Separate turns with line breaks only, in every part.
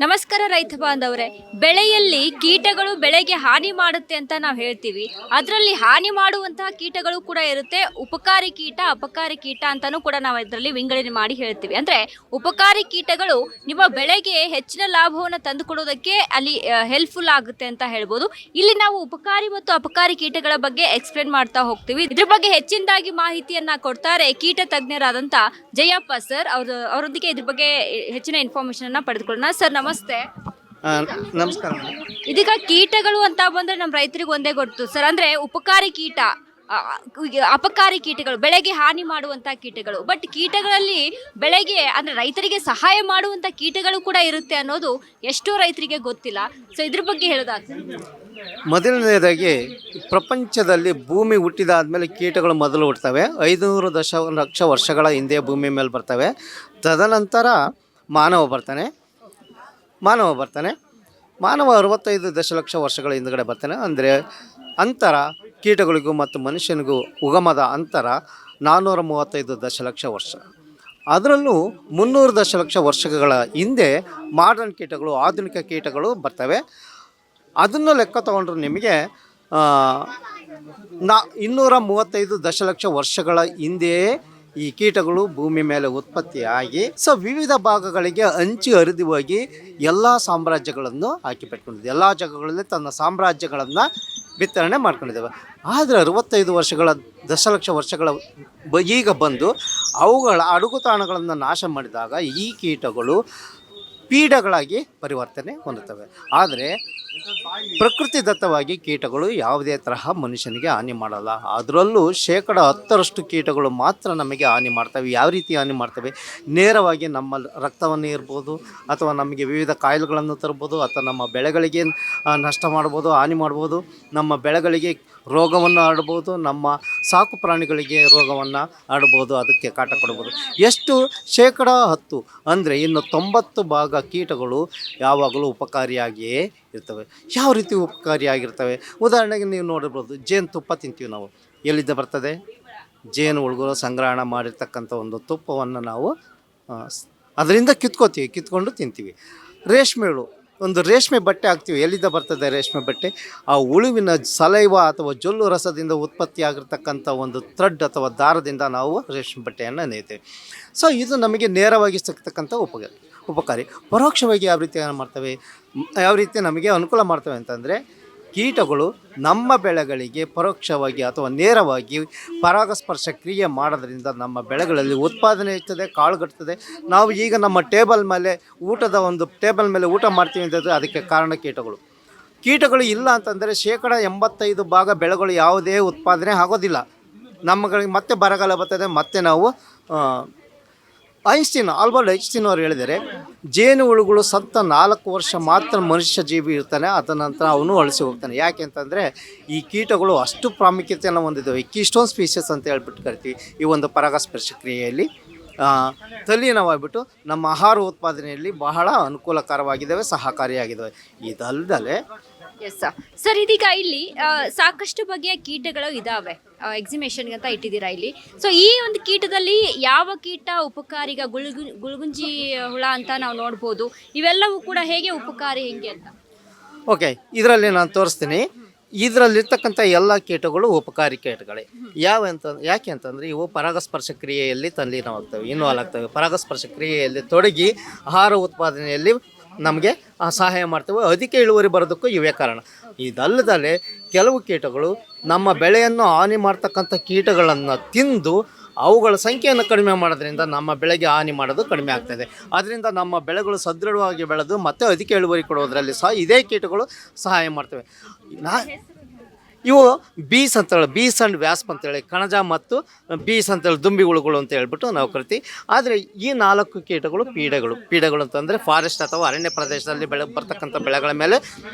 ನಮಸ್ಕಾರ ರೈತ ಬಾಂಧವರೇ. ಬೆಳೆಯಲ್ಲಿ ಕೀಟಗಳು ಬೆಳೆಗೆ ಹಾನಿ ಮಾಡುತ್ತೆ ಅಂತ ನಾವು ಹೇಳ್ತೀವಿ. ಅದರಲ್ಲಿ ಹಾನಿ ಮಾಡುವಂತಹ ಕೀಟಗಳು ಕೂಡ ಇರುತ್ತೆ. ಉಪಕಾರಿ ಕೀಟ, ಅಪಕಾರಿ ಕೀಟ ಅಂತಾನೂ ಕೂಡ ನಾವು ಇದರಲ್ಲಿ ವಿಂಗಡಣೆ ಮಾಡಿ ಹೇಳ್ತೀವಿ. ಅಂದ್ರೆ ಉಪಕಾರಿ ಕೀಟಗಳು ನಿಮ್ಮ ಬೆಳೆಗೆ ಹೆಚ್ಚಿನ ಲಾಭವನ್ನು ತಂದುಕೊಡೋದಕ್ಕೆ ಅಲ್ಲಿ ಹೆಲ್ಪ್ಫುಲ್ ಆಗುತ್ತೆ ಅಂತ ಹೇಳ್ಬೋದು. ಇಲ್ಲಿ ನಾವು ಉಪಕಾರಿ ಮತ್ತು ಅಪಕಾರಿ ಕೀಟಗಳ ಬಗ್ಗೆ ಎಕ್ಸ್ಪ್ಲೇನ್ ಮಾಡ್ತಾ ಹೋಗ್ತೀವಿ. ಇದ್ರ ಬಗ್ಗೆ ಹೆಚ್ಚಿನದಾಗಿ ಮಾಹಿತಿಯನ್ನ ಕೊಡ್ತಾರೆ ಕೀಟ ತಜ್ಞರಾದಂತ ಜಯಪ್ಪ ಸರ್. ಅವರೊಂದಿಗೆ ಇದ್ರ ಬಗ್ಗೆ ಹೆಚ್ಚಿನ ಇನ್ಫಾರ್ಮೇಶನ್ ಅನ್ನ ಪಡೆದುಕೊಳ್ಳೋಣ. ಸರ್ ನಮಸ್ತೆ.
ನಮಸ್ಕಾರ.
ಇದೀಗ ಕೀಟಗಳು ಅಂತ ಬಂದ್ರೆ ನಮ್ಮ ರೈತರಿಗೆ ಒಂದೇ ಗೊತ್ತು ಸರ್. ಅಂದ್ರೆ ಉಪಕಾರಿ ಕೀಟ, ಅಪಕಾರಿ ಕೀಟಗಳು, ಬೆಳೆಗೆ ಹಾನಿ ಮಾಡುವಂತ ಕೀಟಗಳು. ಬಟ್ ಕೀಟಗಳಲ್ಲಿ ಬೆಳೆಗೆ ಅಂದ್ರೆ ರೈತರಿಗೆ ಸಹಾಯ ಮಾಡುವಂತ ಕೀಟಗಳು ಕೂಡ ಇರುತ್ತೆ ಅನ್ನೋದು ಎಷ್ಟೋ ರೈತರಿಗೆ ಗೊತ್ತಿಲ್ಲ. ಸೊ ಇದ್ರ ಬಗ್ಗೆ ಹೇಳೋದಾದ್ರೆ,
ಮೊದಲನೇದಾಗಿ ಪ್ರಪಂಚದಲ್ಲಿ ಭೂಮಿ ಹುಟ್ಟಿದಾದ್ಮೇಲೆ ಕೀಟಗಳು ಮೊದಲು ಹುಟ್ಟುತ್ತವೆ. 500 ದಶಲಕ್ಷ ವರ್ಷಗಳ ಹಿಂದೆ ಭೂಮಿ ಮೇಲೆ ಬರ್ತವೆ. ತದನಂತರ ಮಾನವ ಬರ್ತಾನೆ. ಮಾನವ 65 ದಶಲಕ್ಷ ವರ್ಷಗಳ ಹಿಂದುಗಡೆ ಬರ್ತಾನೆ. ಅಂದರೆ ಅಂತರ ಕೀಟಗಳಿಗೂ ಮತ್ತು ಮನುಷ್ಯನಿಗೂ ಉಗಮದ ಅಂತರ 435 ದಶಲಕ್ಷ ವರ್ಷ. ಅದರಲ್ಲೂ 300 ದಶಲಕ್ಷ ವರ್ಷಗಳ ಹಿಂದೆ ಮಾಡರ್ನ್ ಕೀಟಗಳು, ಆಧುನಿಕ ಕೀಟಗಳು ಬರ್ತವೆ. ಅದನ್ನು ಲೆಕ್ಕ ತಗೊಂಡ್ರೆ ನಿಮಗೆ 235 ದಶಲಕ್ಷ ವರ್ಷಗಳ ಹಿಂದೆಯೇ ಈ ಕೀಟಗಳು ಭೂಮಿ ಮೇಲೆ ಉತ್ಪತ್ತಿಯಾಗಿ ವಿವಿಧ ಭಾಗಗಳಿಗೆ ಹಂಚಿ ಹರಿದು ಹೋಗಿ ಎಲ್ಲ ಸಾಮ್ರಾಜ್ಯಗಳನ್ನು ಹಾಕಿಪೆಟ್ಕೊಂಡಿದೆ. ಎಲ್ಲ ಜಾಗಗಳಲ್ಲಿ ತನ್ನ ಸಾಮ್ರಾಜ್ಯಗಳನ್ನು ವಿತರಣೆ ಮಾಡ್ಕೊಂಡಿದ್ದಾವೆ. ಆದರೆ 65 ದಶಲಕ್ಷ ವರ್ಷಗಳ ಈಗ ಬಂದು ಅವುಗಳ ಅಡುಗುತಾಣಗಳನ್ನು ನಾಶ ಮಾಡಿದಾಗ ಈ ಕೀಟಗಳು ಪೀಡಗಳಾಗಿ ಪರಿವರ್ತನೆ ಹೊಂದುತ್ತವೆ. ಆದರೆ ಪ್ರಕೃತಿ ದತ್ತವಾಗಿ ಕೀಟಗಳು ಯಾವುದೇ ತರಹ ಮನುಷ್ಯನಿಗೆ ಹಾನಿ ಮಾಡಲ್ಲ. ಅದರಲ್ಲೂ 10% ಕೀಟಗಳು ಮಾತ್ರ ನಮಗೆ ಹಾನಿ ಮಾಡ್ತವೆ. ಯಾವ ರೀತಿ ಹಾನಿ ಮಾಡ್ತವೆ? ನೇರವಾಗಿ ನಮ್ಮ ರಕ್ತವನ್ನು ಇರ್ಬೋದು, ಅಥವಾ ನಮಗೆ ವಿವಿಧ ಕಾಯಿಲೆಗಳನ್ನು ತರ್ಬೋದು, ಅಥವಾ ನಮ್ಮ ಬೆಳೆಗಳಿಗೆ ನಷ್ಟ ಮಾಡ್ಬೋದು, ಹಾನಿ ಮಾಡ್ಬೋದು, ನಮ್ಮ ಬೆಳೆಗಳಿಗೆ ರೋಗವನ್ನು ಹರಡ್ಬೋದು, ನಮ್ಮ ಸಾಕು ಪ್ರಾಣಿಗಳಿಗೆ ರೋಗವನ್ನು ಹರಡ್ಬೋದು, ಅದಕ್ಕೆ ಕಾಟ ಕೊಡ್ಬೋದು. ಎಷ್ಟು? 10% ಅಂದರೆ ಇನ್ನು 90 ಭಾಗ ಕೀಟಗಳು ಯಾವಾಗಲೂ ಉಪಕಾರಿಯಾಗಿಯೇ ಇರ್ತವೆ. ಯಾವ ರೀತಿ ಉಪಕಾರಿಯಾಗಿರ್ತವೆ? ಉದಾಹರಣೆಗೆ ನೀವು ನೋಡಿರ್ಬೋದು, ಜೇನುತುಪ್ಪ ತಿಂತೀವಿ ನಾವು. ಎಲ್ಲಿಂದ ಬರ್ತದೆ? ಜೇನು ಹುಳುಗಳು ಸಂಗ್ರಹಣ ಮಾಡಿರ್ತಕ್ಕಂಥ ಒಂದು ತುಪ್ಪವನ್ನು ನಾವು ಅದರಿಂದ ಕಿತ್ಕೊಂಡು ತಿಂತೀವಿ. ರೇಷ್ಮೆ ಹುಳು, ಒಂದು ರೇಷ್ಮೆ ಬಟ್ಟೆ ಹಾಕ್ತೀವಿ. ಎಲ್ಲಿಂದ ಬರ್ತದೆ ರೇಷ್ಮೆ ಬಟ್ಟೆ? ಆ ಹುಳುವಿನ ಸಲೈವ ಅಥವಾ ಜೊಲ್ಲು ರಸದಿಂದ ಉತ್ಪತ್ತಿಯಾಗಿರ್ತಕ್ಕಂಥ ಒಂದು ಥ್ರೆಡ್ ಅಥವಾ ದಾರದಿಂದ ನಾವು ರೇಷ್ಮೆ ಬಟ್ಟೆಯನ್ನು ನೇಯ್ತೇವೆ. ಇದು ನಮಗೆ ನೇರವಾಗಿ ಸಿಗ್ತಕ್ಕಂಥ ಉಪಕಾರಿ. ಪರೋಕ್ಷವಾಗಿ ಯಾವ ರೀತಿ ನಮಗೆ ಅನುಕೂಲ ಮಾಡ್ತವೆ ಅಂತಂದರೆ, ಕೀಟಗಳು ನಮ್ಮ ಬೆಳೆಗಳಿಗೆ ಪರೋಕ್ಷವಾಗಿ ಅಥವಾ ನೇರವಾಗಿ ಪರಾಗಸ್ಪರ್ಶ ಕ್ರಿಯೆ ಮಾಡೋದ್ರಿಂದ ನಮ್ಮ ಬೆಳೆಗಳಲ್ಲಿ ಉತ್ಪಾದನೆ ಇರ್ತದೆ, ಕಾಳುಗಟ್ಟುತ್ತದೆ. ನಾವು ಈಗ ನಮ್ಮ ಟೇಬಲ್ ಮೇಲೆ ಊಟ ಮಾಡ್ತೀವಿ ಅಂತಂದರೆ ಅದಕ್ಕೆ ಕಾರಣ ಕೀಟಗಳು ಇಲ್ಲ ಅಂತಂದರೆ 85% ಭಾಗ ಬೆಳೆಗಳು ಯಾವುದೇ ಉತ್ಪಾದನೆ ಆಗೋದಿಲ್ಲ. ನಮ್ಮಗಳಿಗೆ ಮತ್ತೆ ಬರಗಾಲ ಬರ್ತದೆ. ಮತ್ತೆ ನಾವು ಆಲ್ಬರ್ಟ್ ಐನ್ಸ್ಟೀನ್ ಅವರು ಹೇಳಿದರೆ, ಜೇನು ಹುಳುಗಳು ಸತ್ತ 4 ವರ್ಷ ಮಾತ್ರ ಮನುಷ್ಯ ಜೀವಿ ಇರ್ತಾನೆ, ಅದ ನಂತರ ಅವನು ಅಳಿಸಿ ಹೋಗ್ತಾನೆ. ಯಾಕೆ ಅಂತಂದರೆ ಈ ಕೀಟಗಳು ಅಷ್ಟು ಪ್ರಾಮುಖ್ಯತೆಯನ್ನು ಹೊಂದಿದ್ದಾವೆ. ಕೀಸ್ಟೋನ್ ಸ್ಪೀಷಸ್ ಅಂತ ಹೇಳ್ಬಿಟ್ಟು ಕರಿತೀವಿ. ಈ ಒಂದು ಪರಾಗಸ್ಪರ್ಶ ಕ್ರಿಯೆಯಲ್ಲಿ ತಲ್ಲೀನವಾಗಿಬಿಟ್ಟು ನಮ್ಮ ಆಹಾರ ಉತ್ಪಾದನೆಯಲ್ಲಿ ಬಹಳ ಅನುಕೂಲಕರವಾಗಿದ್ದಾವೆ, ಸಹಕಾರಿಯಾಗಿದ್ದಾವೆ. ಇದಲ್ಲದೆ
ಸರ್ ಇದೀಗ ಇಲ್ಲಿ ಸಾಕಷ್ಟು ಬಗೆಯ ಕೀಟಗಳು ಇದಾವೆ, ಎಕ್ಸಿಬಿಷನ್ಗೆ ಅಂತ ಇಟ್ಟಿದ್ದೀರಾ ಇಲ್ಲಿ. ಸೊ ಈ ಒಂದು ಕೀಟದಲ್ಲಿ ಯಾವ ಕೀಟ ಉಪಕಾರಿ? ಈಗ ಗುಳುಗುಂಜಿ ಹುಳ ಅಂತ ನಾವು ನೋಡ್ಬೋದು. ಇವೆಲ್ಲವೂ ಕೂಡ ಹೇಗೆ ಉಪಕಾರಿ, ಹೆಂಗೆ ಅಂತ?
ಓಕೆ, ಇದರಲ್ಲಿ ನಾನು ತೋರಿಸ್ತೀನಿ. ಇದರಲ್ಲಿರ್ತಕ್ಕಂಥ ಎಲ್ಲ ಕೀಟಗಳು ಉಪಕಾರಿ ಕೀಟಗಳೇ. ಯಾಕೆ ಅಂತಂದರೆ ಇವು ಪರಾಗಸ್ಪರ್ಶ ಕ್ರಿಯೆಯಲ್ಲಿ ತಲ್ಲೀನವಾಗ್ತವೆ, ಇನ್ವಾಲ್ವ್ ಆಗ್ತವೆ. ಪರಾಗಸ್ಪರ್ಶ ಕ್ರಿಯೆಯಲ್ಲಿ ತೊಡಗಿ ಆಹಾರ ಉತ್ಪಾದನೆಯಲ್ಲಿ ನಮಗೆ ಸಹಾಯ ಮಾಡ್ತವೆ. ಅಧಿಕ ಇಳುವರಿ ಬರೋದಕ್ಕೂ ಇವೇ ಕಾರಣ. ಇದಲ್ಲದೆ ಕೆಲವು ಕೀಟಗಳು ನಮ್ಮ ಬೆಳೆಯನ್ನು ಹಾನಿ ಮಾಡ್ತಕ್ಕಂಥ ಕೀಟಗಳನ್ನು ತಿಂದು ಅವುಗಳ ಸಂಖ್ಯೆಯನ್ನು ಕಡಿಮೆ ಮಾಡೋದ್ರಿಂದ ನಮ್ಮ ಬೆಳೆಗೆ ಹಾನಿ ಮಾಡೋದು ಕಡಿಮೆ ಆಗ್ತಾಯಿದೆ. ಅದರಿಂದ ನಮ್ಮ ಬೆಳೆಗಳು ಸದೃಢವಾಗಿ ಬೆಳೆದು ಮತ್ತೆ ಅಧಿಕ ಇಳುವರಿ ಕೊಡೋದರಲ್ಲಿ ಸಹ ಇದೇ ಕೀಟಗಳು ಸಹಾಯ ಮಾಡ್ತವೆ. ಇವು ಬೀಸ್ ಆ್ಯಂಡ್ ವ್ಯಾಸ್ಪ್ ಅಂತೇಳಿ, ಕಣಜ ಮತ್ತು ಬೀಸ್ ಅಂತೇಳಿ ದುಂಬಿ ಹುಳುಗಳು ಅಂತ ಹೇಳ್ಬಿಟ್ಟು ನಾವು ಕರಿತೀವಿ. ಆದರೆ ಈ 4 ಕೀಟಗಳು ಪೀಡೆಗಳು ಅಂತಂದರೆ ಫಾರೆಸ್ಟ್ ಅಥವಾ ಅರಣ್ಯ ಪ್ರದೇಶದಲ್ಲಿ ಬರ್ತಕ್ಕಂಥ ಬೆಳೆಗಳ ಮೇಲೆ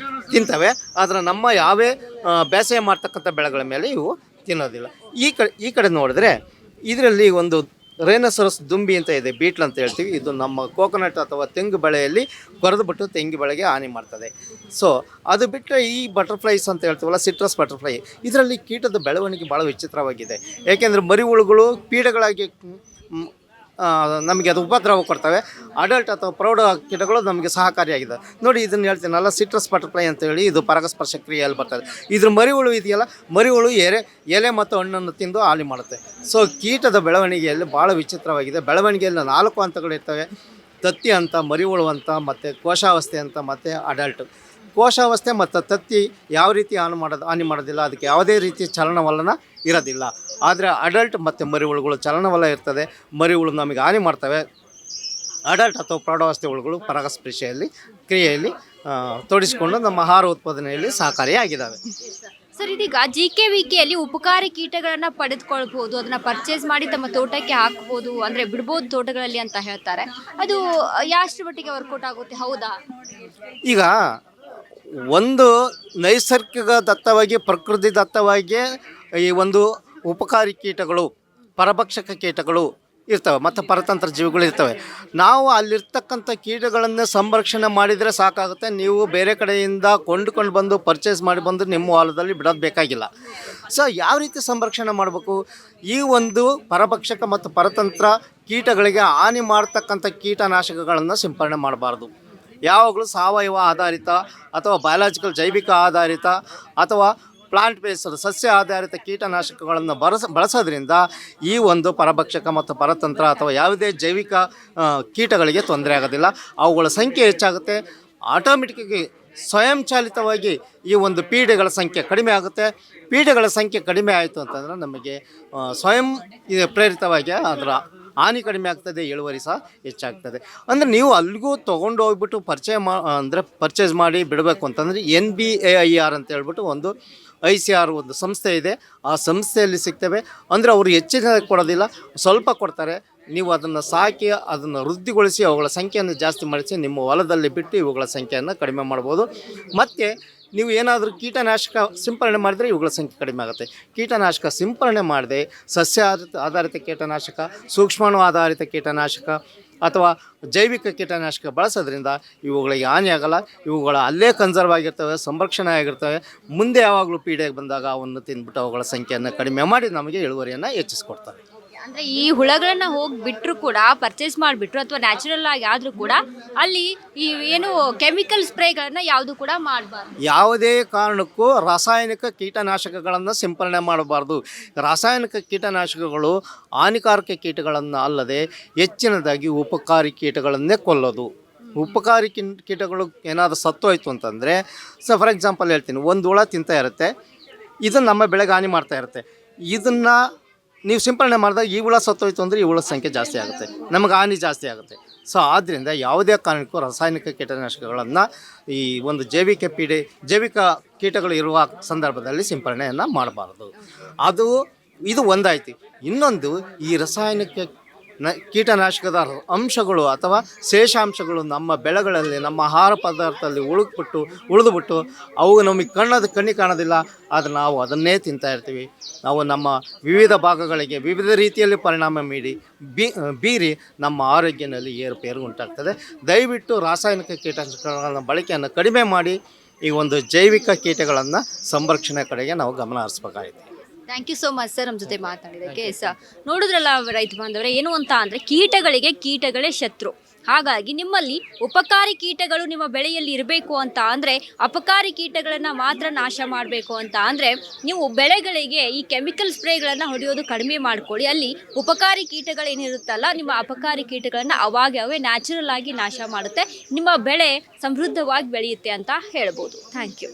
ತಿಂತವೆ. ಆದರೆ ನಮ್ಮ ಯಾವೇ ಬೇಸಾಯ ಮಾಡ್ತಕ್ಕಂಥ ಬೆಳೆಗಳ ಮೇಲೆ ಇವು ತಿನ್ನೋದಿಲ್ಲ. ಈ ಕಡೆ ನೋಡಿದ್ರೆ ಇದರಲ್ಲಿ ಒಂದು ರೈನೋಸರಸ್ ದುಂಬಿ ಅಂತ ಇದೆ, ಬೀಟ್ಲ್ ಅಂತ ಹೇಳ್ತೀವಿ. ಇದು ನಮ್ಮ ಕೋಕೋನಟ್ ಅಥವಾ ತೆಂಗು ಬೆಳೆಯಲ್ಲಿ ಕೊರೆದುಬಿಟ್ಟು ತೆಂಗು ಬೆಳೆಗೆ ಹಾನಿ ಮಾಡ್ತದೆ. ಅದು ಬಿಟ್ಟರೆ ಈ ಬಟರ್ಫ್ಲೈಸ್ ಅಂತ ಹೇಳ್ತೀವಲ್ಲ, ಸಿಟ್ರಸ್ ಬಟರ್ಫ್ಲೈ, ಇದರಲ್ಲಿ ಕೀಟದ ಬೆಳವಣಿಗೆ ಭಾಳ ವಿಚಿತ್ರವಾಗಿದೆ. ಏಕೆಂದರೆ ಮರಿ ಹುಳುಗಳು ಪೀಡೆಗಳಾಗಿ ನಮಗೆ ಅದು ಉಪದ್ರವ ಕೊಡ್ತವೆ. ಅಡಲ್ಟ್ ಅಥವಾ ಪ್ರೌಢ ಕೀಟಗಳು ನಮಗೆ ಸಹಕಾರಿಯಾಗಿದೆ. ನೋಡಿ ಇದನ್ನು ಹೇಳ್ತೀನಲ್ಲ, ಸಿಟ್ರಸ್ ಬಟರ್ಫ್ಲೈ ಅಂತೇಳಿ ಇದು ಪರಾಗಸ್ಪರ್ಶ ಕ್ರಿಯೆಯಲ್ಲಿ ಬರ್ತದೆ. ಇದ್ರ ಮರಿಹುಳು ಇದೆಯಲ್ಲ, ಮರಿಹುಳು ಎಲೆ ಮತ್ತು ಹಣ್ಣನ್ನು ತಿಂದು ಹಾನಿ ಮಾಡುತ್ತೆ. ಸೊ ಕೀಟದ ಬೆಳವಣಿಗೆಯಲ್ಲಿ ಭಾಳ ವಿಚಿತ್ರವಾಗಿದೆ. ಬೆಳವಣಿಗೆಯಲ್ಲಿ 4 ಹಂತಗಳಿರ್ತವೆ: ತತ್ತಿ ಅಂತ, ಮರಿಹುಳು ಅಂತ, ಮತ್ತು ಕೋಶಾವಸ್ಥೆ ಅಂತ, ಮತ್ತು ಅಡಲ್ಟ್. ಕೋಶಾವಸ್ಥೆ ಮತ್ತು ತತ್ತಿ ಯಾವ ರೀತಿ ಹಾನಿ ಮಾಡೋದಿಲ್ಲ, ಅದಕ್ಕೆ ಯಾವುದೇ ರೀತಿಯ ಚಲನವಲನ ಇರೋದಿಲ್ಲ. ಆದರೆ ಅಡಲ್ಟ್ ಮತ್ತು ಮರಿಹುಳುಗಳು ಚಲನವಲನ ಇರ್ತದೆ. ಮರಿಹುಳು ನಮಗೆ ಹಾನಿ ಮಾಡ್ತವೆ. ಅಡಲ್ಟ್ ಅಥವಾ ಪ್ರೌಢಾವಸ್ಥೆ ಹುಳುಗಳು ಪರಾಗಸ್ಪರ್ಶೆಯಲ್ಲಿ ಕ್ರಿಯೆಯಲ್ಲಿ ತೊಡಗಿಸಿಕೊಂಡು ನಮ್ಮ ಆಹಾರ ಉತ್ಪಾದನೆಯಲ್ಲಿ ಸಹಕಾರಿಯಾಗಿದ್ದಾವೆ.
ಸರ್, ಇದೀಗ GKVKಯಲ್ಲಿ ಉಪಕಾರಿ ಕೀಟಗಳನ್ನ ಪಡೆದುಕೊಳ್ಬಹುದು, ಅದನ್ನ ಪರ್ಚೇಸ್ ಮಾಡಿ ತಮ್ಮ ತೋಟಕ್ಕೆ ಹಾಕ್ಬೋದು, ಅಂದ್ರೆ ಬಿಡ್ಬೋದು ತೋಟಗಳಲ್ಲಿ ಅಂತ ಹೇಳ್ತಾರೆ. ಅದು ಯಾಷ್ಟ್ರ ಮಟ್ಟಿಗೆ ವರ್ಕೌಟ್ ಆಗುತ್ತೆ, ಹೌದಾ?
ಈಗ ಒಂದು ನೈಸರ್ಗಿಕ ದತ್ತವಾಗಿ, ಪ್ರಕೃತಿ ದತ್ತವಾಗಿ ಈ ಒಂದು ಉಪಕಾರಿ ಕೀಟಗಳು, ಪರಭಕ್ಷಕ ಕೀಟಗಳು ಇರ್ತವೆ ಮತ್ತು ಪರತಂತ್ರ ಜೀವಿಗಳು ಇರ್ತವೆ. ನಾವು ಅಲ್ಲಿರ್ತಕ್ಕಂಥ ಕೀಟಗಳನ್ನು ಸಂರಕ್ಷಣೆ ಮಾಡಿದರೆ ಸಾಕಾಗುತ್ತೆ. ನೀವು ಬೇರೆ ಕಡೆಯಿಂದ ಕೊಂಡುಕೊಂಡು ಬಂದು ಪರ್ಚೇಸ್ ಮಾಡಿ ಬಂದು ನಿಮ್ಮ ಹೊಲದಲ್ಲಿ ಬಿಡೋದು ಬೇಕಾಗಿಲ್ಲ. ಸೊ ಯಾವ ರೀತಿ ಸಂರಕ್ಷಣೆ ಮಾಡಬೇಕು? ಈ ಒಂದು ಪರಭಕ್ಷಕ ಮತ್ತು ಪರತಂತ್ರ ಕೀಟಗಳಿಗೆ ಹಾನಿ ಮಾಡ್ತಕ್ಕಂಥ ಕೀಟನಾಶಕಗಳನ್ನು ಸಿಂಪರಣೆ ಮಾಡಬಾರ್ದು. ಯಾವಾಗಲೂ ಸಾವಯವ ಆಧಾರಿತ ಅಥವಾ ಬಯಾಲಜಿಕಲ್ ಜೈವಿಕ ಆಧಾರಿತ ಅಥವಾ ಪ್ಲಾಂಟ್ ಬೇಸ್ಡ್ ಸಸ್ಯ ಆಧಾರಿತ ಕೀಟನಾಶಕಗಳನ್ನು ಬಳಸೋದ್ರಿಂದ ಈ ಒಂದು ಪರಭಕ್ಷಕ ಮತ್ತು ಪರತಂತ್ರ ಅಥವಾ ಯಾವುದೇ ಜೈವಿಕ ಕೀಟಗಳಿಗೆ ತೊಂದರೆ ಆಗೋದಿಲ್ಲ. ಅವುಗಳ ಸಂಖ್ಯೆ ಹೆಚ್ಚಾಗುತ್ತೆ. ಆಟೋಮೆಟಿಕ್ಕಾಗಿ ಸ್ವಯಂಚಾಲಿತವಾಗಿ ಈ ಒಂದು ಪೀಡೆಗಳ ಸಂಖ್ಯೆ ಕಡಿಮೆ ಆಗುತ್ತೆ. ಪೀಡೆಗಳ ಸಂಖ್ಯೆ ಕಡಿಮೆ ಆಯಿತು ಅಂತಂದರೆ ನಮಗೆ ಸ್ವಯಂ ಪ್ರೇರಿತವಾಗಿ ಅದರ ಹಾನಿ ಕಡಿಮೆ ಆಗ್ತದೆ, ಇಳುವರಿ ಸಹ ಹೆಚ್ಚಾಗ್ತದೆ. ಅಂದರೆ ನೀವು ಅಲ್ಲಿಗೂ ತೊಗೊಂಡು ಹೋಗ್ಬಿಟ್ಟು ಪರ್ಚೇಸ್ ಮಾಡಿ ಬಿಡಬೇಕು ಅಂತಂದರೆ NBAIR ಅಂತ ಹೇಳ್ಬಿಟ್ಟು ಒಂದು ICR ಒಂದು ಸಂಸ್ಥೆ ಇದೆ. ಆ ಸಂಸ್ಥೆಯಲ್ಲಿ ಸಿಗ್ತವೆ. ಅಂದರೆ ಅವರು ಹೆಚ್ಚಿನ ಕೊಡೋದಿಲ್ಲ, ಸ್ವಲ್ಪ ಕೊಡ್ತಾರೆ. ನೀವು ಅದನ್ನು ಸಾಕಿ ಅದನ್ನು ವೃದ್ಧಿಗೊಳಿಸಿ ಅವುಗಳ ಸಂಖ್ಯೆಯನ್ನು ಜಾಸ್ತಿ ಮಾಡಿಸಿ ನಿಮ್ಮ ಹೊಲದಲ್ಲಿ ಬಿಟ್ಟು ಇವುಗಳ ಸಂಖ್ಯೆಯನ್ನು ಕಡಿಮೆ ಮಾಡ್ಬೋದು. ಮತ್ತು ನೀವು ಏನಾದರೂ ಕೀಟನಾಶಕ ಸಿಂಪರಣೆ ಮಾಡಿದರೆ ಇವುಗಳ ಸಂಖ್ಯೆ ಕಡಿಮೆ ಆಗುತ್ತೆ. ಕೀಟನಾಶಕ ಸಿಂಪರಣೆ ಮಾಡದೆ ಸಸ್ಯ ಆಧಾರಿತ ಕೀಟನಾಶಕ, ಸೂಕ್ಷ್ಮಾಣು ಆಧಾರಿತ ಕೀಟನಾಶಕ ಅಥವಾ ಜೈವಿಕ ಕೀಟನಾಶಕ ಬಳಸೋದ್ರಿಂದ ಇವುಗಳಿಗೆ ಹಾನಿಯಾಗಲ್ಲ. ಇವುಗಳು ಅಲ್ಲೇ ಕನ್ಸರ್ವ್ ಆಗಿರ್ತವೆ, ಸಂರಕ್ಷಣೆ ಆಗಿರ್ತವೆ. ಮುಂದೆ ಯಾವಾಗಲೂ ಪೀಡೆ ಬಂದಾಗ ಅವನ್ನು ತಿಂದ್ಬಿಟ್ಟು ಅವುಗಳ ಸಂಖ್ಯೆಯನ್ನು ಕಡಿಮೆ ಮಾಡಿ ನಮಗೆ ಇಳುವರಿಯನ್ನು ಹೆಚ್ಚಿಸ್ಕೊಡ್ತವೆ.
ಅಂದ್ರೆ ಈ ಹುಳಗಳನ್ನ ಹೋಗಿ ಬಿಟ್ಟರು ಕೂಡ, ಪರ್ಚೇಸ್ ಮಾಡಿಬಿಟ್ರು ಅಥವಾ ನ್ಯಾಚುರಲ್ ಆಗಿ ಆದರೂ ಕೂಡ ಅಲ್ಲಿ ಈ ಏನು ಕೆಮಿಕಲ್ ಸ್ಪ್ರೇಗಳನ್ನ ಯಾವುದು ಕೂಡ ಮಾಡಬಾರ್ದು.
ಯಾವುದೇ ಕಾರಣಕ್ಕೂ ರಾಸಾಯನಿಕ ಕೀಟನಾಶಕಗಳನ್ನು ಸಿಂಪರಣೆ ಮಾಡಬಾರ್ದು. ರಾಸಾಯನಿಕ ಕೀಟನಾಶಕಗಳು ಹಾನಿಕಾರಕ ಕೀಟಗಳನ್ನು ಅಲ್ಲದೆ ಹೆಚ್ಚಿನದಾಗಿ ಉಪಕಾರಿ ಕೀಟಗಳನ್ನೇ ಕೊಲ್ಲೋದು. ಉಪಕಾರಿ ಕೀಟಗಳು ಏನಾದರೂ ಸತ್ತೋಯ್ತು ಅಂತಂದರೆ, ಫಾರ್ ಎಕ್ಸಾಂಪಲ್ ಹೇಳ್ತೀನಿ, ಒಂದು ಹುಳ ತಿಂತಾ ಇರುತ್ತೆ, ಇದು ನಮ್ಮ ಬೆಳೆಗೆ ಹಾನಿ ಮಾಡ್ತಾ ಇರುತ್ತೆ. ಇದನ್ನು ನೀವು ಸಿಂಪರಣೆ ಮಾಡಿದಾಗ ಈ ಹುಳ ಸತ್ತೋಯ್ತು ಅಂದರೆ ಈ ಹುಳ ಸಂಖ್ಯೆ ಜಾಸ್ತಿ ಆಗುತ್ತೆ, ನಮಗೆ ಹಾನಿ ಜಾಸ್ತಿ ಆಗುತ್ತೆ. ಸೊ ಆದ್ದರಿಂದ ಯಾವುದೇ ಕಾರಣಕ್ಕೂ ರಾಸಾಯನಿಕ ಕೀಟನಾಶಕಗಳನ್ನು ಈ ಒಂದು ಜೈವಿಕ ಕೀಟಗಳು ಇರುವ ಸಂದರ್ಭದಲ್ಲಿ ಸಿಂಪರಣೆಯನ್ನು ಮಾಡಬಾರ್ದು. ಇದು ಒಂದಾಯ್ತು. ಇನ್ನೊಂದು, ಈ ರಾಸಾಯನಿಕ ಕೀಟನಾಶಕದ ಅಂಶಗಳು ಅಥವಾ ಶೇಷಾಂಶಗಳು ನಮ್ಮ ಬೆಳೆಗಳಲ್ಲಿ, ನಮ್ಮ ಆಹಾರ ಪದಾರ್ಥದಲ್ಲಿ ಉಳಿದುಬಿಟ್ಟು ಅವು ನಮಗೆ ಕಣ್ಣಿಗೆ ಕಾಣೋದಿಲ್ಲ, ಆದರೆ ನಾವು ಅದನ್ನೇ ತಿಂತಾ ಇರ್ತೀವಿ. ನಾವು ನಮ್ಮ ವಿವಿಧ ಭಾಗಗಳಿಗೆ ವಿವಿಧ ರೀತಿಯಲ್ಲಿ ಪರಿಣಾಮ ಬೀರಿ ನಮ್ಮ ಆರೋಗ್ಯದಲ್ಲಿ ಏರುಪೇರು ಉಂಟಾಗ್ತದೆ. ದಯವಿಟ್ಟು ರಾಸಾಯನಿಕ ಕೀಟನಾಶಕಗಳ ಬಳಕೆಯನ್ನು ಕಡಿಮೆ ಮಾಡಿ ಈ ಒಂದು ಜೈವಿಕ ಕೀಟಗಳನ್ನು ಸಂರಕ್ಷಣೆ ಕಡೆಗೆ ನಾವು ಗಮನ ಹರಿಸಬೇಕಾಗಿದೆ.
Thank you so much sir, ನಮ್ಮ ಜೊತೆ ಮಾತಾಡಿದ್ದಕ್ಕೆ. ನೋಡಿದ್ರಲ್ಲ ರೈತ ಬಾಂಧವರೇ, ಏನು ಅಂತ ಅಂದರೆ ಕೀಟಗಳಿಗೆ ಕೀಟಗಳೇ ಶತ್ರು. ಹಾಗಾಗಿ ನಿಮ್ಮಲ್ಲಿ ಉಪಕಾರಿ ಕೀಟಗಳು ನಿಮ್ಮ ಬೆಳೆಯಲ್ಲಿ ಇರಬೇಕು ಅಂತ ಅಂದರೆ, ಅಪಕಾರಿ ಕೀಟಗಳನ್ನು ಮಾತ್ರ ನಾಶ ಮಾಡಬೇಕು ಅಂತ ಅಂದರೆ ನೀವು ಬೆಳೆಗಳಿಗೆ ಈ ಕೆಮಿಕಲ್ ಸ್ಪ್ರೇಗಳನ್ನು ಹೊಡೆಯೋದು ಕಡಿಮೆ ಮಾಡ್ಕೊಳ್ಳಿ. ಅಲ್ಲಿ ಉಪಕಾರಿ ಕೀಟಗಳೇನಿರುತ್ತಲ್ಲ, ನಿಮ್ಮ ಅಪಕಾರಿ ಕೀಟಗಳನ್ನು ಅವಾಗವೇ ನ್ಯಾಚುರಲ್ ಆಗಿ ನಾಶ ಮಾಡುತ್ತೆ. ನಿಮ್ಮ ಬೆಳೆ ಸಮೃದ್ಧವಾಗಿ ಬೆಳೆಯುತ್ತೆ ಅಂತ ಹೇಳ್ಬೋದು. Thank you.